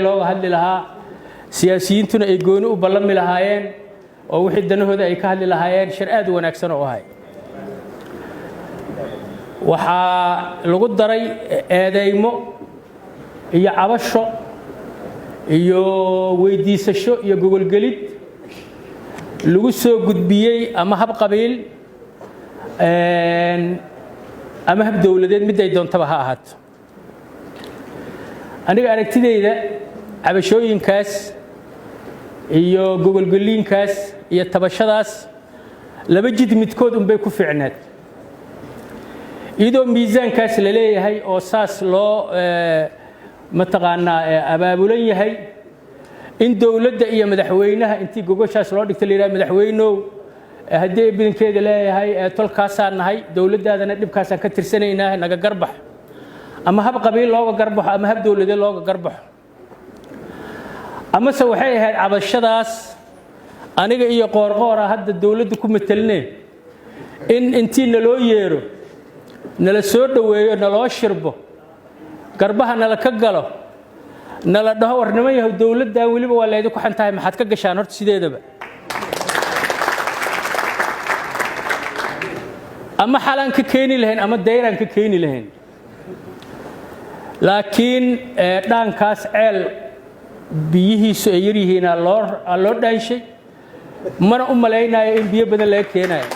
loo hadli lahaa siyaasiyiintuna ay gooni u ballami lahaayeen oo wixii danahooda ay ka hadli lahaayeen shir aad u wanaagsan oo ahay waxaa lagu daray eedeymo iyo cabasho iyo weydiisasho iyo gogolgelid lagu soo gudbiyey ama hab qabiil ama hab dawladeed mid ay doontaba ha ahaato aniga aragtidayda cabashooyinkaas iyo gogolgeliinkaas iyo tabashadaas laba jid midkood unbay ku fiicneed iyadoo miisaankaas la leeyahay oo saas loo mataqaanaa abaabulan yahay in dawladda iyo madaxweynaha intii gogoshaas loo dhigtay la yiraahdo madaxweynow haddii bidankeeda leeyahay tolkaasaan nahay dawladdaadana dhibkaasaan ka tirsanaynaa naga garbax ama hab qabiil looga garbaxo ama hab dawladeed looga garbaxo amase waxay ahayd cabashadaas aniga iyo qoorqoora hadda dawladda ku matalineen in intii naloo yeero nala soo dhaweeyo naloo shirbo garbaha nala ka galo nala dhaho warnimo yahay dawladdan weliba waa leedo ku xantahay maxaad ka gashaan horta sideedaba ama xalaan ka keeni lahayn ama dayraan ka keeni lahayn laakiin dhaankaas ceel biyihiisu ay yar yihiin loo dhaanshay mana u malaynayo in biyo badan laga keenayo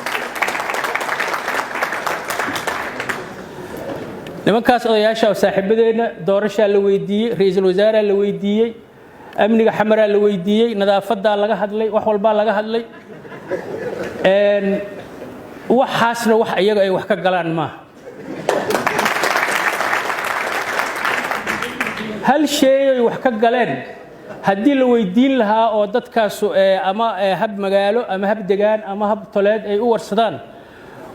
nimankaas odayaasha saaxiibadeena doorashaa la weydiiyey ra'iisul wasaaraa la weydiiyey amniga xamaraa la weydiiyey nadaafadaa laga hadlay wax walbaa laga hadlay waxaasna wax iyaga ay wax ka galaan maaha hal shay ay wax ka galeen haddii la weydiin lahaa oo dadkaas ama hab magaalo ama hab degaan ama hab toleed ay u warsadaan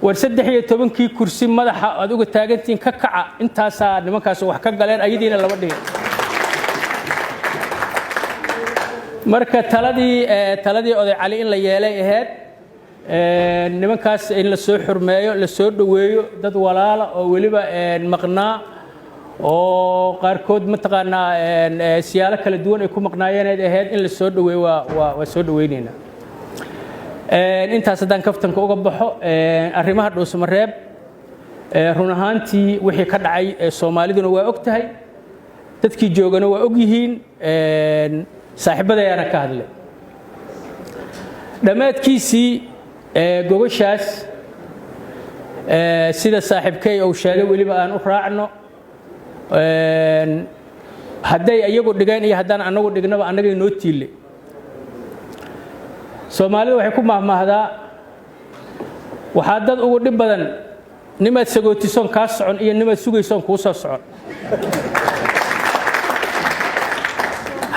war 13 kursi madaxa aad uga taagantiin ka kaca intaasa nimankaas wax ka galeen ayadiina laba dhigay marka taladii oday cali in la yeelay ahayd nimankaas in la soo xurmeeyo la soo dhaweeyo dad walaala oo waliba maqnaa oo qaarkood mataqaanaa siyaalo kala duwan ay ku maqnaayeen ay ahayd in la soo dhaweeyo waa soo dhaweynayna intaas haddaan kaftanka uga baxo arrimaha dhuusamareeb run ahaantii wixii ka dhacay soomaaliduna waa og tahay dadkii joogana waa og yihiin saaxiibadayaana ka hadlay dhammaadkiisii gogoshaas sida saaxiibkay uu sheegay weliba aan u raacno hadday iyagu dhigeen iyo haddaan anagu dhignaba annagay noo tiille Soomaalidu waxay ku mahmaahdaa waxa dad ugu dhib badan nimaad sagootisoon ka socon iyo nimaad sugaysoon ku soo socon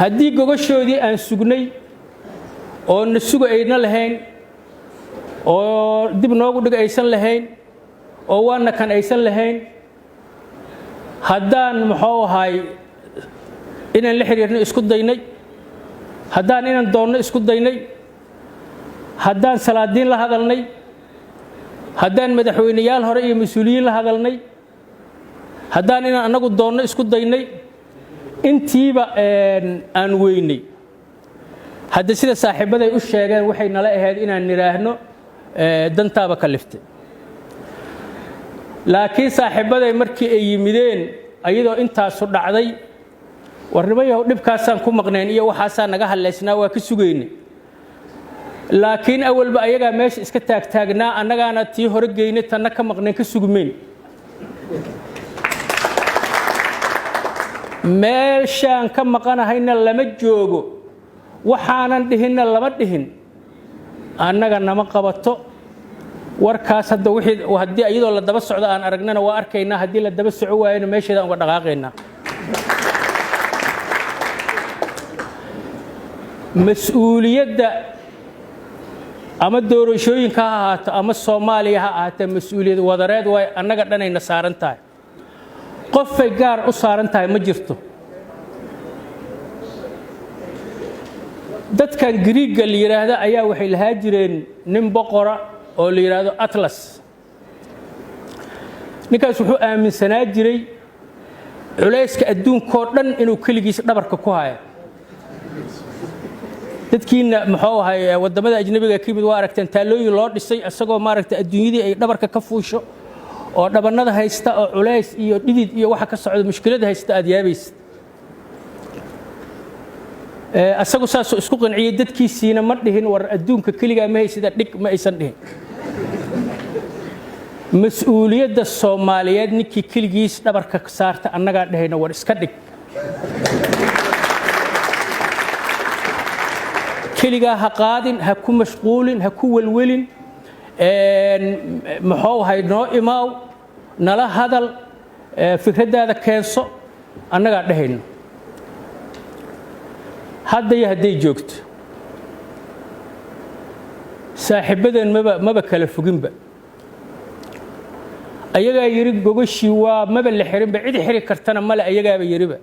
haddii gogoshoodii aan sugnay oo na sugayna lahayn oo dib noogu dhig aysan lahayn oo waana kan aysan lahayn haddaan muxuu ahay inaan la xiriirno isku daynay haddaan inaan doonno isku daynay haddaan salaadiin la hadalnay haddaan madaxweynayaal hore iyo mas'uuliyiin la hadalnay haddaan inaan anagu doonno isku daynay intiiba aan weynay hadda sida saaxiibaday u sheegeen waxay nala ahayd inaan niraahno dantaaba kaliftay laakiin saaxiibaday markii ay yimideen ayadoo intaas u dhacday warnimayahow dhibkaasaan ku maqneen iyo waxaasaan naga hadlaysnaa waa ka sugaynay laakiin awalba ayagaa meesha iska taagtaagnaa annagaana tii hore geynay tanna ka maqneen ka sugmeen meeshaan ka maqanahayna lama joogo waxaanan dhihinna lama dhihin annaga nama qabato warkaas hadda haddii iyadoo la daba socdo aan aragnana waa arkaynaa haddii la daba soco waayana meesheeda uga dhaqaaqaynaa mas'uuliyadda ama doorashooyinka ha ahaato ama Soomaaliya ha ahaatee mas'uuliyad wadareed way annaga dhanayna saaran tahay qofay gaar u saaran tahay ma jirto dadkan Greek la yiraahdo ayaa waxay lahaa jireen nin boqora oo la yiraahdo Atlas ninkaas wuxuu aaminsanaa jiray culayska adduunkoo dhan inuu keligiis dhabarka ku hayo dadkiina muxuu ahay wadamada ajnabiga ka mid waa aragteen taalooyin loo dhisay asagoo maaragtay adduunyadii ay dhabarka ka fuusho oo dhabanada haysta oo culays iyo dhidid iyo waxa ka socda mushkilada haysta aad yaabaysid asagu saas isku qanciyay dadkiisiina ma dhihin war adduunka kaliya ma haysida dhig ma aysan dhihin mas'uuliyadda Soomaaliyeed ninkii kaligiis dhabarka ka saarta annaga dhahayna war iska dhig kaliga ha qaadin ha ku mashquulin ha ku walwalin muxuu ahay noo imaaw nala hadal fikradaada keenso annaga dhahayna hadday joogto saaxiibadan maba kala foginba ayaga yiri gogashii waa maba la xirinba cid xiri kartana mala ayagaaba yiriba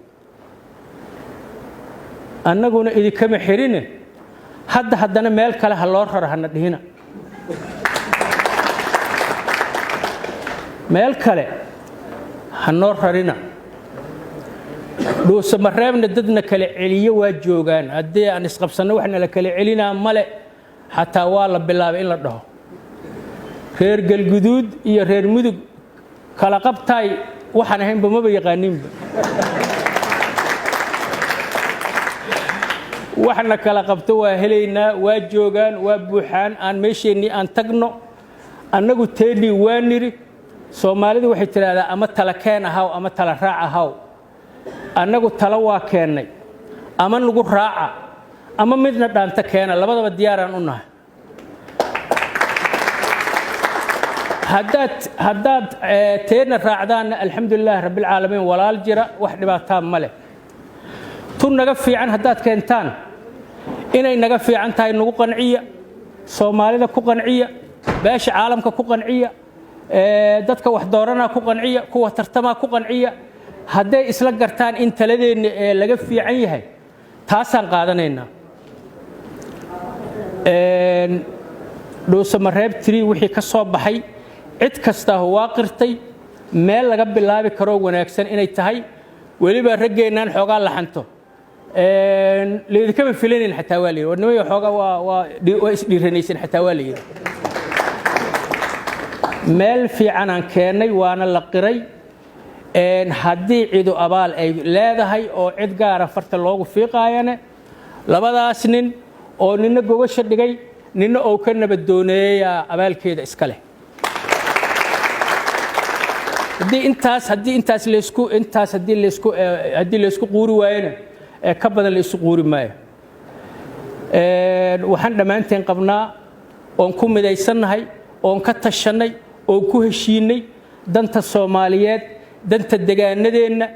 annaguna idikama xirine haddana meel kale ha loo raro hana dhihina meel kale ha noo rarina dhuusa mareebna dadna kala celiyo waa joogaan haddii aan isqabsano waxna la kala celinaa male xataa waa la bilaabay in la dhaho reer galguduud iyo reer mudug kala qabtay waxaan ahaynba maba yaqaaninba waxna kala qabto waa helaynaa waa joogaan waa buuxaan aan meesheenii aan tagno annagu teeni waa niri Soomaalidu waxay tiraahdaa ama tala keen ahaw ama tala raac ahaw annagu tala waa keenay ama lagu raaca ama midna dhaanta keena labadaba diyaaraan u nahay haddaad teena raacdaan alxamdulillaah rabbil caalamiin walaal jira wax dhibaato ma leh tun naga fiican haddaad keentaan inay naga fiican tahay nagu qanciya Soomaalida ku qanciya beesha caalamka ku qanciya dadka wax doorana ku qanciya kuwa tartama ku qanciya hadday isla gartaan in taladeena laga fiican yahay taasaan qaadanaynaa dhuusa mareeb tiri wixii ka soo baxay cid kasta waa qirtay meel laga bilaabi karo wanaagsan inay tahay waliba raggeenan xoogaa laxanto leedikaba filanin xataa waa leeyahay wadnimo xoogaa waa isdhiiranaysan xataa waa leeyahay meel fiican aan keenay waana la qiray haddii ciidu abaal ay leedahay oo cid gaara farta loogu fiiqaayane labadaas nin oo ninna gogasha dhigay ninna oo ka nabad dooneeya abaalkeeda iska leh haddii leysku quuri waayana ka badan leysku quuri maayo waxaan dhammaanteen qabnaa oon ku midaysannahay oon ka tashanay oon ku heshiinay danta Soomaaliyeed danta degaanadeenna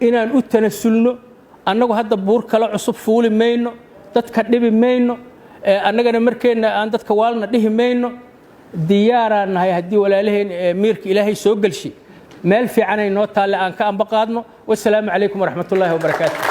inaan u tanasulno annagu hadda buur kala cusub fuuli mayno dadka dhibi mayno annagana markeena aan dadka waalna dhihi mayno diyaaraan nahay haddii walaalaheen miirka ilaahay soo galshi meel fiican ay noo taale aan ka amba qaadno wassalaamu calaykum waraxmatullaahi wabarakaatuh